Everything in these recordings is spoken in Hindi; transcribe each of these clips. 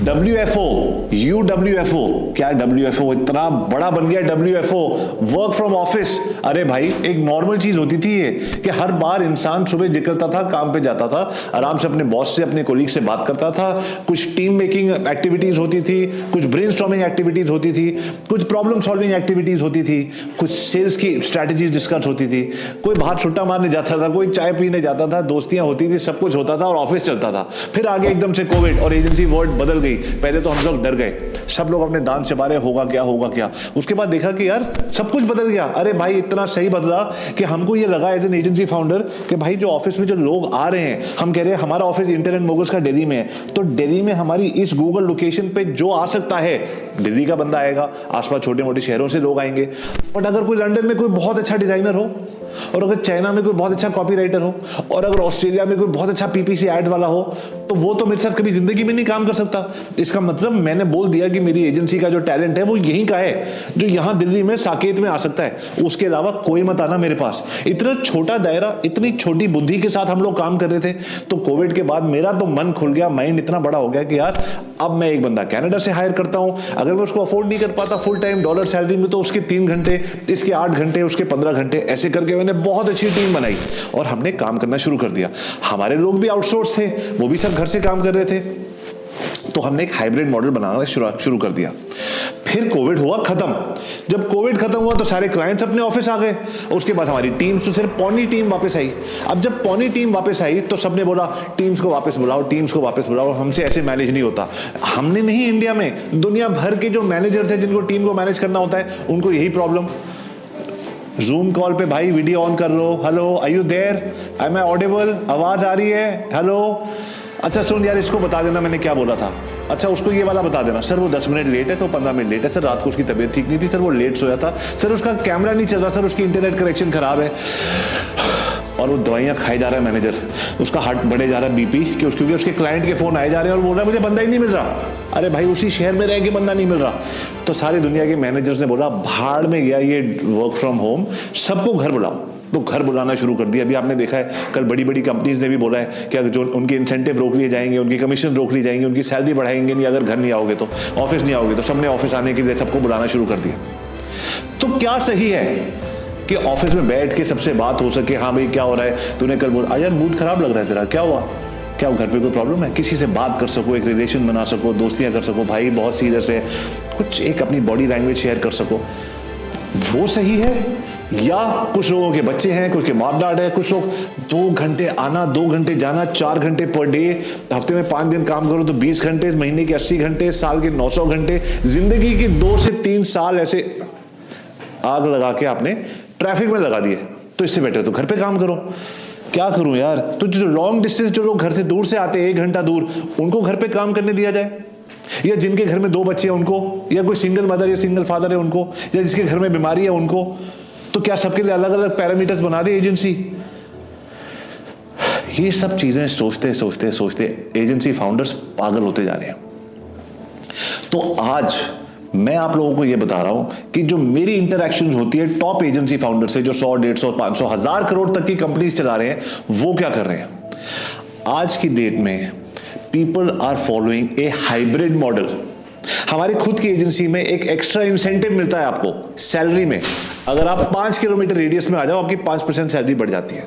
WFO, UWFO, क्या WFO इतना बड़ा बन गया WFO, वर्क फ्रॉम ऑफिस। अरे भाई एक नॉर्मल चीज होती थी ये कि हर बार इंसान सुबह निकलता था, काम पे जाता था, आराम से अपने बॉस से, अपने कोलीग से बात करता था, कुछ टीम मेकिंग एक्टिविटीज होती थी, कुछ ब्रेनस्टॉर्मिंग एक्टिविटीज होती थी, कुछ प्रॉब्लम सॉल्विंग एक्टिविटीज होती थी, कुछ सेल्स की स्ट्रैटेजीज डिस्कस होती थी, कोई बाहर छुट्टा मारने जाता था, कोई चाय पीने जाता था, दोस्तियां होती थी, सब कुछ होता था और ऑफिस चलता था। फिर आगे एकदम से कोविड और एजेंसी वर्ल्ड बदल गई। पहले तो हम लोग डर गए, सब लोग अपने दांत चबा रहे, होगा क्या होगा क्या। उसके बाद देखा कि यार सब कुछ बदल गया। अरे भाई इतना सही बदला कि हमको ये लगा एज एन एजेंसी फाउंडर कि भाई जो ऑफिस में जो लोग आ रहे हैं, हम कह रहे हैं हमारा ऑफिस इंटर एंड मोगल्स का दिल्ली में है, तो दिल्ली में हमारी इस गूगल लोकेशन पे जो आ सकता है दिल्ली का बंदा आएगा, आसपास छोटे मोटे शहरों से लोग आएंगे। और अगर कोई लंदन में कोई बहुत अच्छा डिजाइनर हो, और अगर चाइना में कोई बहुत अच्छा कॉपीराइटर हो, और अगर ऑस्ट्रेलिया में कोई बहुत अच्छा पीपीसी एड वाला हो, तो वो तो मेरे साथ कभी जिंदगी में नहीं काम कर सकता। इसका मतलब मैंने बोल दिया कि मेरी एजेंसी का जो टैलेंट है वो यहीं का है, जो यहां दिल्ली में साकेत में आ सकता है, उसके अलावा कोई मत आना मेरे पास। इतना छोटा दायरा, इतनी छोटी बुद्धि के साथ हम लोग काम कर रहे थे। तो कोविड के बाद मेरा तो मन खुल गया, माइंड इतना बड़ा हो गया कि यार अब मैं एक बंदा कनाडा से हायर करता हूं, अगर मैं उसको अफोर्ड नहीं कर पाता फुल टाइम डॉलर सैलरी में, तो उसके 3 घंटे, इसके 8 घंटे, उसके 15 घंटे, ऐसे करके मैंने बहुत अच्छी टीम बनाई और हमने काम करना शुरू कर दिया। हमारे लोग भी आउटसोर्स थे, वो भी सब घर से काम कर रहे थे, तो हमने एक हाइब्रिड मॉडल बनाना शुरू कर दिया। फिर कोविड हुआ खत्म। जब कोविड खत्म हुआ तो सारे क्लाइंट्स अपने ऑफिस आ गए। उसके बाद हमारी टीम तो सिर्फ पौनी टीम वापस आई। अब जब पौनी टीम वापस आई तो सबने बोला टीम्स को वापस बुलाओ, टीम्स को वापस बुलाओ, हमसे ऐसे मैनेज नहीं होता। हमने नहीं, इंडिया में दुनिया भर के जो मैनेजर्स हैं जिनको टीम को मैनेज करना होता है, उनको यही प्रॉब्लम। जूम कॉल पे भाई वीडियो ऑन कर लो, hello are you there, am I audible, आवाज आ रही है, हेलो, अच्छा सुन यार इसको बता देना मैंने क्या बोला था, अच्छा उसको ये वाला बता देना, सर वो 10 मिनट लेट है तो 15 मिनट लेट है, सर रात को उसकी तबीयत ठीक नहीं थी, सर वो लेट सोया था, सर उसका कैमरा नहीं चल रहा, सर उसकी इंटरनेट कनेक्शन खराब है। और वो दवाइयां खाए जा रहा है मैनेजर, उसका हार्ट बढ़े जा रहा है बीपी, क्योंकि उसके क्लाइंट के फोन आए जा रहे हैं और बोल रहा है मुझे बंदा ही नहीं मिल रहा। अरे भाई उसी शहर में रह के बंदा नहीं मिल रहा। तो सारी दुनिया के मैनेजर्स ने बोला भाड़ में गया ये वर्क फ्रॉम होम, सबको घर बुलाओ। तो घर बुलाना शुरू कर दिया। अभी आपने देखा है कल बड़ी बड़ी कंपनीज ने भी बोला है कि जो उनके इंसेंटिव रोक लिए जाएंगे, उनकी कमीशन रोक ली जाएंगी, उनकी सैलरी बढ़ाएंगे नहीं अगर घर नहीं आओगे तो, ऑफिस नहीं आओगे तो। सबने ऑफिस आने के लिए सबको बुलाना शुरू कर दिया। तो क्या सही है कि ऑफिस में बैठ के सबसे बात हो सके, हाँ भाई क्या हो रहा है, तूने कल बोला यार मूड खराब लग रहा है तेरा, क्या हुआ, क्या घर पे कोई प्रॉब्लम है, किसी से बात कर सको, एक रिलेशन बना सको, दोस्तियां कर सको, भाई बहुत सीरियस है, कुछ एक अपनी बॉडी लैंग्वेज शेयर कर सको, वो सही है। या कुछ लोगों के बच्चे हैं, कुछ के माँ बाप है, कुछ लोग 2 घंटे आना, 2 घंटे जाना, 4 घंटे पर डे, हफ्ते में 5 दिन काम करो तो 20 घंटे, महीने के 80 घंटे, साल के 900 घंटे, जिंदगी के 2 से 3 साल ऐसे आग लगा के आपने ट्रैफिक में लगा दिए। तो इससे बेटर तो घर पे काम करो। क्या करूं यार, तो जो लॉन्ग डिस्टेंस जो लोग घर से दूर से आते हैं 1 घंटा दूर, उनको घर पे काम करने दिया जाए, या जिनके घर में 2 बच्चे हैं उनको, या कोई सिंगल मदर या सिंगल फादर है उनको, या जिसके घर में बीमारी है उनको। तो क्या सबके लिए अलग अलग पैरामीटर्स बना दे एजेंसी? ये सब चीजें सोचते सोचते सोचते एजेंसी फाउंडर्स पागल होते जा रहे हैं। तो आज मैं आप लोगों को यह बता रहा हूं कि जो मेरी इंटरैक्शन होती है टॉप एजेंसी फाउंडर से, जो 100, 150, 500, 1000 करोड़ तक की कंपनीज चला रहे हैं, वो क्या कर रहे हैं। आज की डेट में people are following a hybrid model. हमारी खुद की एजेंसी में एक एक्स्ट्रा इंसेंटिव मिलता है आपको सैलरी में। अगर आप 5 किलोमीटर रेडियस में आ जाओ, आपकी 5% सैलरी बढ़ जाती है।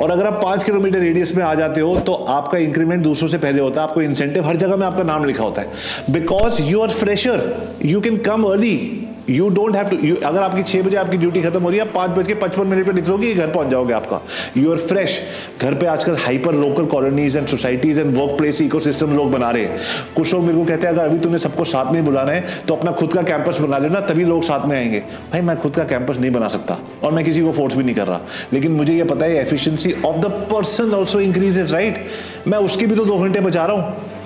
और अगर आप 5 किलोमीटर रेडियस में आ जाते हो तो आपका इंक्रीमेंट दूसरों से पहले होता है, आपको इंसेंटिव हर जगह में आपका नाम लिखा होता है। Because you are fresher, you can come early, you don't have to. अगर आपकी 6 बजे आपकी ड्यूटी खत्म हो रही है, 5:55 पर निकलोगे, घर पहुंच जाओगे आपका, यू आर फ्रेश। घर पे आजकल hyper local colonies and societies and work place ecosystem लोग बना रहे हैं। कुछ लोग मेरे को कहते हैं अगर अभी तूने सबको साथ में बुलाना है तो अपना खुद का कैंपस बना लेना, तभी लोग साथ में आएंगे। भाई मैं खुद का कैंपस नहीं बना सकता और मैं किसी को फोर्स भी नहीं कर रहा, लेकिन मुझे ये पता है efficiency of the person also increases, right. मैं उसके भी तो 2 घंटे बचा रहा हूं।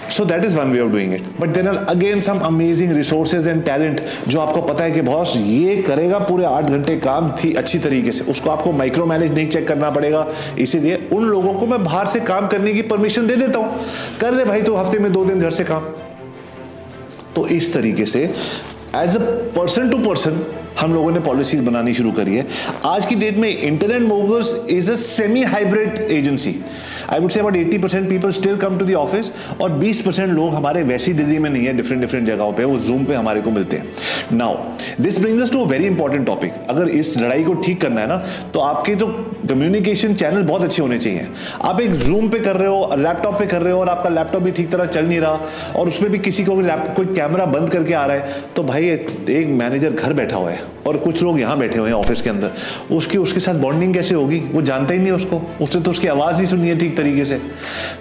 So that is one way of doing it. But there are again some amazing resources and talent जो आपको पता है कि बॉस ये करेगा पूरे 8 घंटे काम थी अच्छी तरीके से, उसको आपको माइक्रो मैनेज नहीं चेक करना पड़ेगा। इसीलिए उन लोगों को मैं बाहर से काम करने की परमिशन दे देता हूं, कर ले भाई तो हफ्ते में 2 दिन घर से काम। तो इस तरीके से as a person to person हम लोगों ने पॉलिसीज बनानी शुरू करी है। आज की डेट में Inter and Moguls is a semi hybrid agency. I would say about 80% people still come to the office, और 20% लोग हमारे वैसी दिल्ली में नहीं है, डिफरेंट जगहों पे वो जूम पे हमारे को मिलते हैं। Now this brings us to a very important topic. अगर इस लड़ाई को ठीक करना है ना, तो आपके जो कम्युनिकेशन चैनल बहुत अच्छे होने चाहिए। आप एक जूम पे कर रहे हो, लैपटॉप पे कर रहे हो, और आपका लैपटॉप भी ठीक तरह चल नहीं रहा, और उसमें भी किसी को भी कोई कैमरा बंद करके आ रहा है, तो भाई एक मैनेजर घर बैठा हुआ है और कुछ लोग यहाँ बैठे हुए हैं ऑफिस के अंदर, उसके साथ बॉन्डिंग कैसे होगी? वो जानता ही नहीं उसको, उसने तो उसकी आवाज़ नहीं सुनी है ठीक तरीके से।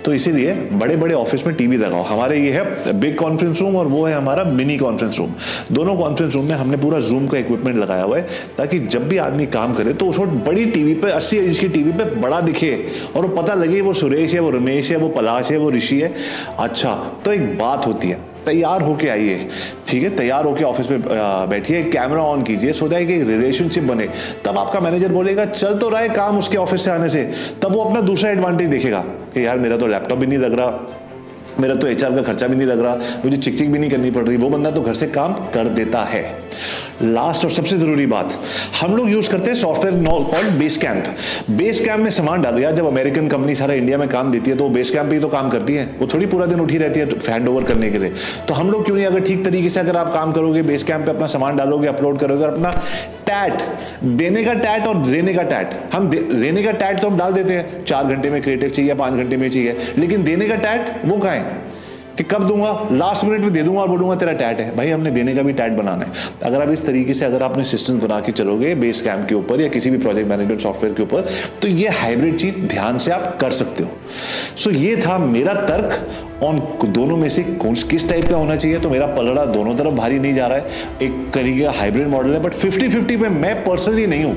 तो इसीलिए बड़े बड़े ऑफिस में टीवी लगाओ। हमारे ये है बिग कॉन्फ्रेंस रूम और वो है हमारा मिनी कॉन्फ्रेंस रूम। दोनों कॉन्फ्रेंस रूम में हमने पूरा जूम का इक्विपमेंट लगाया हुआ है, ताकि जब भी आदमी काम करे तो उसको बड़ी टीवी पे, 80 इंच की टीवी पे बड़ा दिखे, और वो पता लगे वो सुरेश है, वो रमेश है, वो पलाश है, वो ऋषि है। अच्छा, तो एक बात होती है, तैयार होके आइए, ठीक है, तैयार होके ऑफिस में बैठिए, कैमरा ऑन कीजिए, सो दैट कि एक रिलेशनशिप बने। तब आपका मैनेजर बोलेगा चल तो रहा है काम उसके ऑफिस से आने से, तब वो अपना दूसरा एडवांटेज देखेगा कि यार मेरा तो लैपटॉप भी नहीं लग रहा, मेरा तो एचआर का खर्चा भी नहीं लग रहा, मुझे चिक भी नहीं करनी पड़ रही, वो बंदा तो घर से काम कर देता है। लास्ट और सबसे जरूरी बात, हम लोग यूज करते हैं software called base camp. Base camp में सामान डालो यार, जब अमेरिकन कंपनी सारा इंडिया में काम देती है तो बेस कैंप पे ही तो काम करती है, वो थोड़ी पूरा दिन उठी रहती है हैंड ओवर करने के लिए। तो हम लोग क्यों नहीं, अगर ठीक तरीके से अगर आप काम करोगे, बेस कैंप पे अपना सामान डालोगे, अपलोड करोगे, अपना टैट, देने का टैट और रहने का टैट, हम रहने का टैट तो हम डाल देते हैं, 4 घंटे में क्रिएटिव चाहिए, 5 घंटे में चाहिए, लेकिन देने का टैट वो कहाँ है कि कब दूंगा, लास्ट मिनट में दे दूंगा और बोलूंगा तेरा टैट है। भाई हमने देने का भी टैट बनाना है। अगर आप इस तरीके से अगर आपने सिस्टम बना के चलोगे बेस कैंप के ऊपर या किसी भी प्रोजेक्ट मैनेजमेंट सॉफ्टवेयर के ऊपर, तो ये हाइब्रिड चीज ध्यान से आप कर सकते हो। सो ये था मेरा तर्क ऑन दोनों में से किस टाइप का होना चाहिए। तो मेरा पलड़ा दोनों तरफ भारी नहीं जा रहा है, एक तरीके का हाइब्रिड मॉडल है, बट 50-50 पे मैं पर्सनली नहीं हूं।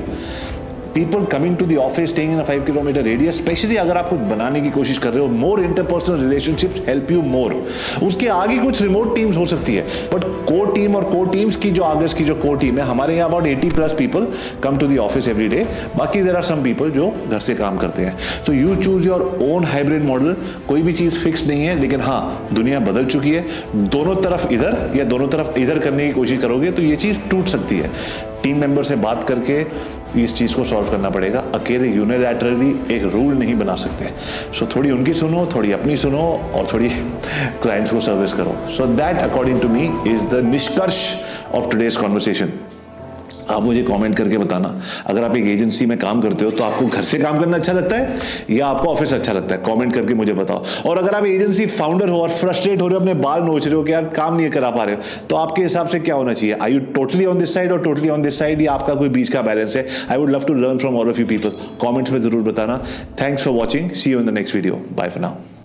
People coming to the office, staying in a 5 kilometre radius, specially अगर आप कुछ बनाने की कोशिश कर रहे हो, more interpersonal relationships help you more. उसके आगे कुछ रिमोट टीम्स हो सकती है, बट कोर टीम और कोर टीम्स की जो आगे की जो कोर टीम है, हमारे यहाँ about 80+ people come to the office every day. बाकी देयर आर सम पीपल जो घर से काम करते हैं। तो you choose your own hybrid model. कोई भी चीज फिक्स नहीं है, लेकिन हाँ दुनिया बदल चुकी है। दोनों तरफ इधर या दोनों तरफ इधर करने की कोशिश करोगे तो ये चीज टूट सकती है। टीम मेंबर से बात करके इस चीज को सॉल्व करना पड़ेगा। अकेले यूनिलैटरली एक रूल नहीं बना सकते। सो थोड़ी उनकी सुनो, थोड़ी अपनी सुनो, और थोड़ी क्लाइंट्स को सर्विस करो। So that according to me is the निष्कर्ष ऑफ टुडेज कॉन्वर्सेशन। आप मुझे कमेंट करके बताना, अगर आप एक एजेंसी में काम करते हो तो आपको घर से काम करना अच्छा लगता है या आपको ऑफिस अच्छा लगता है? कमेंट करके मुझे बताओ। और अगर आप एजेंसी फाउंडर हो और फ्रस्ट्रेट हो रहे हो, अपने बाल नोच रहे हो कि यार काम नहीं करा पा रहे हो, तो आपके हिसाब से क्या होना चाहिए? Are you totally on this side और टोटली ऑन दिस साइड, या आपका कोई बीच का बैलेंस है? I would love to learn from all of you people. Comments में जरूर बताना। Thanks for watching, see you in the next video, bye for now.